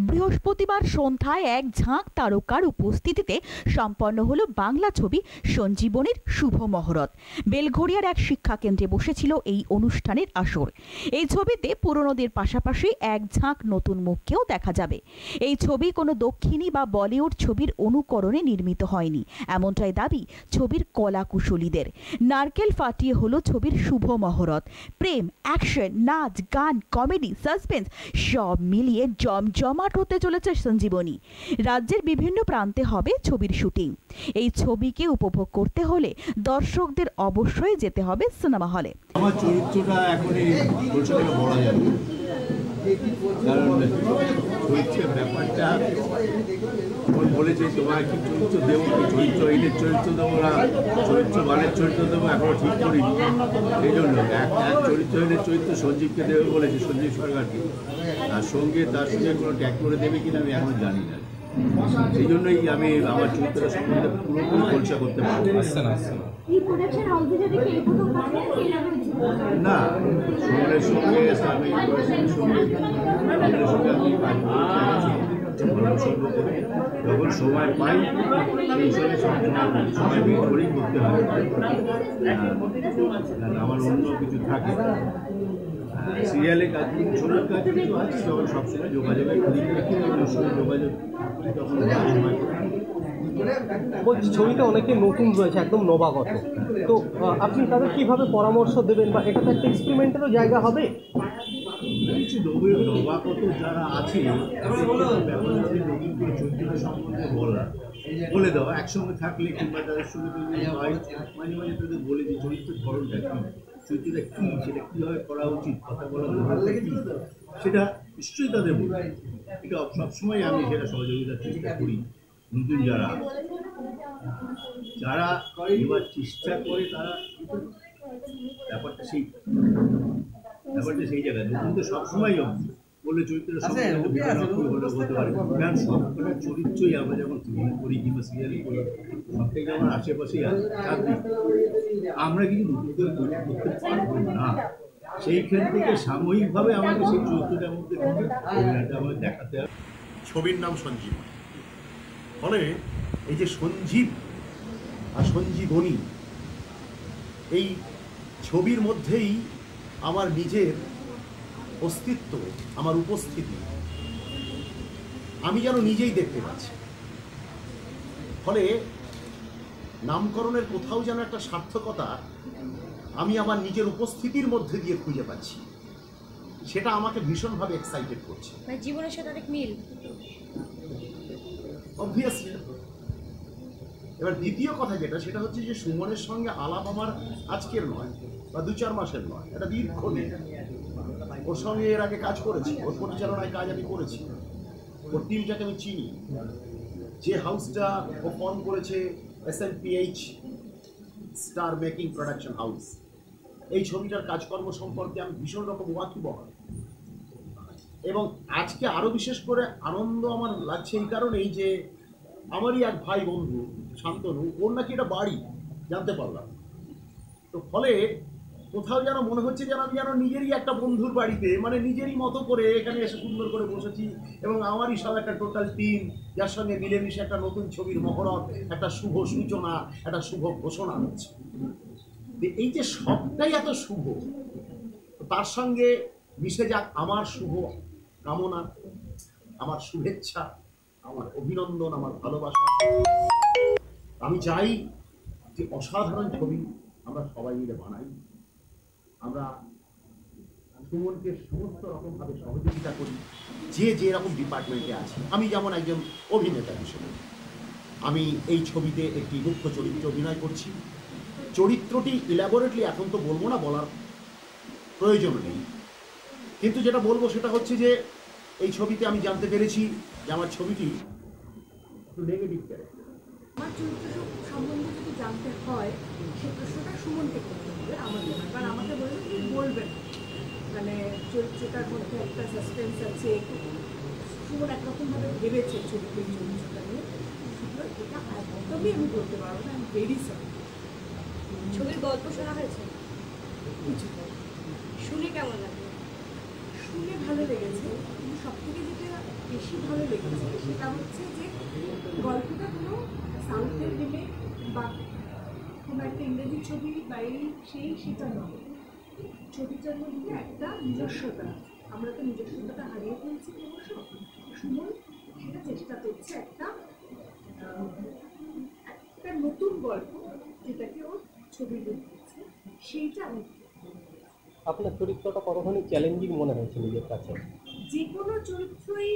বৃহস্পতিবার সন্ধ্যায় এক ঝাঁক তারকার উপস্থিতিতে সম্পন্ন হলো বাংলা ছবি সঞ্জীবনীর শুভ মহরত। বেলঘড়িয়ার এক শিক্ষা কেন্দ্রে বসেছিল এই অনুষ্ঠানের আসর। এই ছবিতে পুরনোদের পাশাপাশি এক ঝাঁক নতুন মুখকেও দেখা যাবে। এই ছবি কোনো দক্ষিণী বা বলিউড ছবির অনুকরণে নির্মিত হয়নি, এমনটাই দাবি ছবির কলাকুশলীদের। নারকেল ফাটিয়ে হলো ছবির শুভ মহরত। প্রেম, অ্যাকশন, নাচ, গান, কমেডি, সাসপেন্স সব মিলিয়ে জমজমাট হতে চলেছে সঞ্জীবনী। রাজ্যের বিভিন্ন প্রান্তে হবে ছবির শুটিং। এই ছবিকে উপভোগ করতে হলে দর্শকদের অবশ্যই যেতে হবে সিনেমা হলে। আমার চরিত্রটা এখনই বলছে বলা যাবে, কারণ চরিত্রের ব্যাপারটা বলেছে তোমার কি চরিত্র দেবো, চরিত্রহীনের চরিত্র দেবো না চরিত্রবানের চরিত্র দেবো, এখনো ঠিক করিনি। এই জন্য এক চরিত্রহীনের চরিত্র সঞ্জীবকে দেবে বলেছে, সঞ্জীব সরকারকে। তার সঙ্গে কোনো ট্যাগ করে দেবে কিনা আমি এখনো জানি না। সেই জন্যই আমি আমার চরিত্রের সম্বন্ধে পুরোপুরি পরিচয় করতে পারবো না। সুমনের সঙ্গে যখন সময় পাই সেই সঙ্গে সময় বের করেই করতে হয়। আমার অন্য কিছু থাকে, সিরিয়ালে কাজ ছবির কাজ কিছু আছে, যখন সবসময় যোগাযোগের যোগাযোগ তখন সময় বলছি ছবিতে অনেকে নতুন রয়েছে, একদম নবাগত, তো আপনি তাদের কিভাবে পরামর্শ দেবেন, বা এটা তো একটা এক্সপেরিমেন্টেরও জায়গা হবে? কিছু নবাগত যারা আছে নতুন চরিত্র সম্বন্ধে বলে দেওয়া, একসঙ্গে থাকলে কিংবা তাদের সঙ্গে মাঝে মাঝে তাদের বলে দিই চরিত্রের ধরনটা কী, চরিত্রটা কী, সেটা কীভাবে করা উচিত, কথা বলার ধরনটা কী, সেটা নিশ্চয়ই তাদের বলবে। এটা সবসময় আমি সেটা সহযোগিতার চেষ্টা করি। নতুন যারা এবার চেষ্টা করে তারা ব্যাপারটা সেই জায়গায় নতুন তো সবসময় বললে চরিত্রের হতে পারে, কারণ সবকটা চরিত্রই আমরা যখন ফিল্ম করি কিংবা সিরিয়াল করি সবটাই যেমন আশেপাশেই থাকবে, আমরা কিন্তু নতুন করে তৈরি করতে পারবো না। সেইখান থেকে সাময়িকভাবে আমাকে সেই চরিত্রটার মধ্যে আমাকে দেখাতে হবে। ছবির নাম সঞ্জীব, ফলে এই যে সঞ্জীব আর সঞ্জীবনী, এই ছবির মধ্যেই আমার নিজের অস্তিত্ব, আমার উপস্থিতি আমি যেন নিজেই দেখতে পাচ্ছি। ফলে নামকরণের কোথাও যেন একটা সার্থকতা আমি আমার নিজের উপস্থিতির মধ্যে দিয়ে খুঁজে পাচ্ছি, সেটা আমাকে ভীষণভাবে এক্সাইটেড করছে। জীবনের সাথে অনেক মিল অবভিয়াসলি। এবার দ্বিতীয় কথা যেটা, সেটা হচ্ছে যে সুমনের সঙ্গে আলাপ আমার আজকের নয় বা 2-4 মাসের নয়, এটা দীর্ঘদিন। ওর সঙ্গে এর আগে কাজ করেছি, ওর পরিচালনায় কাজ আমি করেছি, ওর টিমটাকে আমি চিনি। যে হাউসটা ও ফর্ম করেছে SNPH star making production house, এই ছবিটার কাজকর্ম সম্পর্কে আমি ভীষণ রকম ওয়াকিবহাল। এবং আজকে আরও বিশেষ করে আনন্দ আমার লাগছে এই কারণেই যে আমারই এক ভাই বন্ধু শান্তনু, ওর নাকি এটা বাড়ি জানতে পারলাম। তো ফলে কোথাও যেন মনে হচ্ছে যেন আমি যেন নিজেরই একটা বন্ধুর বাড়িতে, মানে নিজেরই মতো করে এখানে এসে সুন্দর করে বসেছি, এবং আমারই সব একটা টোটাল টিম, যার সঙ্গে মিলেমিশে একটা নতুন ছবির মহরত, একটা শুভ সূচনা, একটা শুভ ঘোষণা হচ্ছে। এই যে সবটাই এত শুভ, তার সঙ্গে মিশে যাক আমার শুভ কামনা, আমার শুভেচ্ছা, আমার অভিনন্দন, আমার ভালোবাসা। আমি চাই যে অসাধারণ ছবি আমরা সবাই মিলে বানাই, আমরা সুমনকে সমস্ত রকমভাবে সহযোগিতা করি, যে যেরকম ডিপার্টমেন্টে আছে। আমি যেমন একজন অভিনেতা হিসেবে আমি এই ছবিতে একটি মুখ্য চরিত্রে অভিনয় করছি। চরিত্রটি ইলাবোরেটলি এখন তো বলবো না, বলার প্রয়োজন নেই, কিন্তু যেটা বলবো সেটা হচ্ছে যে এই ছবিতে আমি জানতে পেরেছি যে আমার ছবিটি একটু নেগেটিভ ক্যারেক্টার। আমার চরিত্র সম্বন্ধে যদি জানতে হয় সে প্রশ্নটা সুমনকে করতে হবে, আমাকে নয়। কারণ আমাকে বললে তুমি বলবেন, মানে চরিত্রটার মধ্যে একটা সাসপেন্স আছে, সুমন একরকমভাবে ভেবেছে চরিত্রটা নিয়ে, এটা একদমই আমি করতে পারবো না। আমি ভেরি সরি। ছবির গল্প শোনা হয়েছে কিছু, শুনে কেমন লাগে? শুনে ভালো লেগেছে, কিন্তু সব থেকে যেটা বেশি বেশি ভালো লেগেছে সেটা হচ্ছে যে গল্পটা কোনো সাউথের রিমেক বা কোনো একটা ইংরেজি ছবি বা সেটা নয়। ছবিটার মধ্যে একটা নিজস্বতা, আমরা তো নিজস্বতাটা হারিয়ে ফেলছি ক্রমশ। সুমন সেটা চেষ্টা করছে একটা নতুন গল্প যেটাকে ও ছবি দিচ্ছে, সেইটা আমি আপনার চরিত্রটা কতখানি চ্যালেঞ্জিং মনে হয়েছে নিজের কাছে? যে কোনো চরিত্রই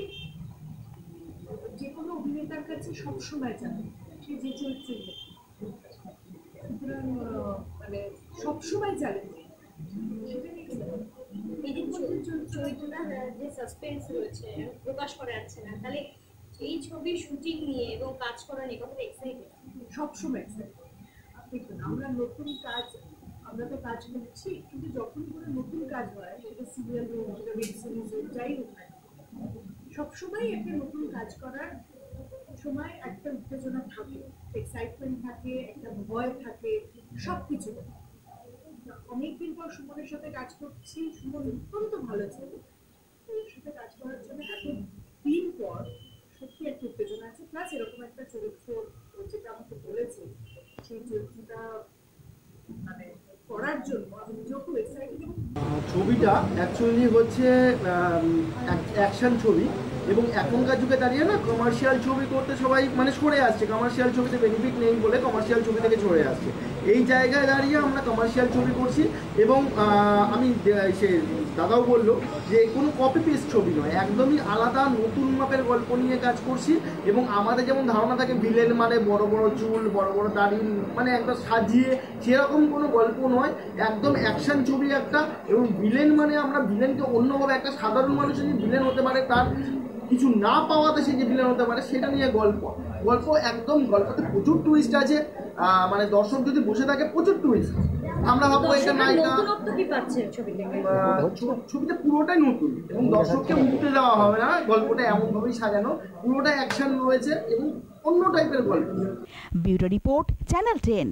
যে কোনো অভিনেতার কাছে সবসময় জানে সে যে চরিত্রে, সুতরাং মানে সবসময় জানে চরিত্রটা যে সাসপেন্স রয়েছে প্রকাশ করা যাচ্ছে না, তাহলে এই ছবির শুটিং নিয়ে এবং কাজ করা নিয়ে কতটা এক্সাইটেড? সবসময় এক্সাইটেড। দেখুন আমরা নতুন কাজ, আমরা তো কাজ করছি, কিন্তু যখন কোনো নতুন কাজ হয় সেটা সিরিয়াল হোক, সেটা ওয়েব সিরিজ হোক, যাই হোক না, সবসময় একটা নতুন কাজ করার সময় একটা উত্তেজনা থাকে, এক্সাইটমেন্ট থাকে, একটা ভয় থাকে, সব কিছু। অনেকদিন পর সুমনের সাথে কাজ করছি, সুমন অত্যন্ত ভালো ছিল, এর সাথে কাজ করার জন্য এতদিন পর সত্যি একটা উত্তেজনা আছে। প্লাস এরকম একটা চরিত্র যেটা আমাকে বলেছে, সেই চরিত্রটা মানে করার জন্য আমি নিজেও খুব এক্সাইটেড। ছবিটা অ্যাকচুয়ালি হচ্ছে অ্যাকশন ছবি, এবং এখনকার যুগে দাঁড়িয়ে না কমার্শিয়াল ছবি করতে সবাই মানে সরে আসছে, কমার্শিয়াল ছবিতে বেনিফিট নেই বলে কমার্শিয়াল ছবি থেকে সরে আসছে। এই জায়গায় দাঁড়িয়ে আমরা কমার্শিয়াল ছবি করছি, এবং আমি সে দাদাও বললো যে কোনো কপি পেস্ট ছবি নয়, একদমই আলাদা নতুন মাপের গল্প নিয়ে কাজ করছি। এবং আমাদের যেমন ধারণা থাকে ভিলেন মানে বড় বড় চুল, বড় বড় দাড়ি, মানে একটা সাজিয়ে, সেরকম কোনো গল্প নয়, একদম অ্যাকশন ছবি একটা। এবং ভিলেন মানে আমরা ভিলেনকে অন্যভাবে, একটা সাধারণ মানুষ যদি ভিলেন হতে পারে, তার কিছু না পাওয়াতে সে যে ভিলেন হতে পারে, সেটা নিয়ে গল্প একদম। গল্পতে প্রচুর টুইস্ট আছে, মানে দর্শক যদি বসে থাকে প্রচুর টুইস্ট। আমরা ভাববো এটা নায়িকা, ছবিটা পুরোটাই নতুন, এবং দর্শককে উঠতে দেওয়া হবে না, গল্পটা এমনভাবেই সাজানো, পুরোটা অ্যাকশন রয়েছে এবং অন্য টাইপের গল্প। Bureau report, channel 10।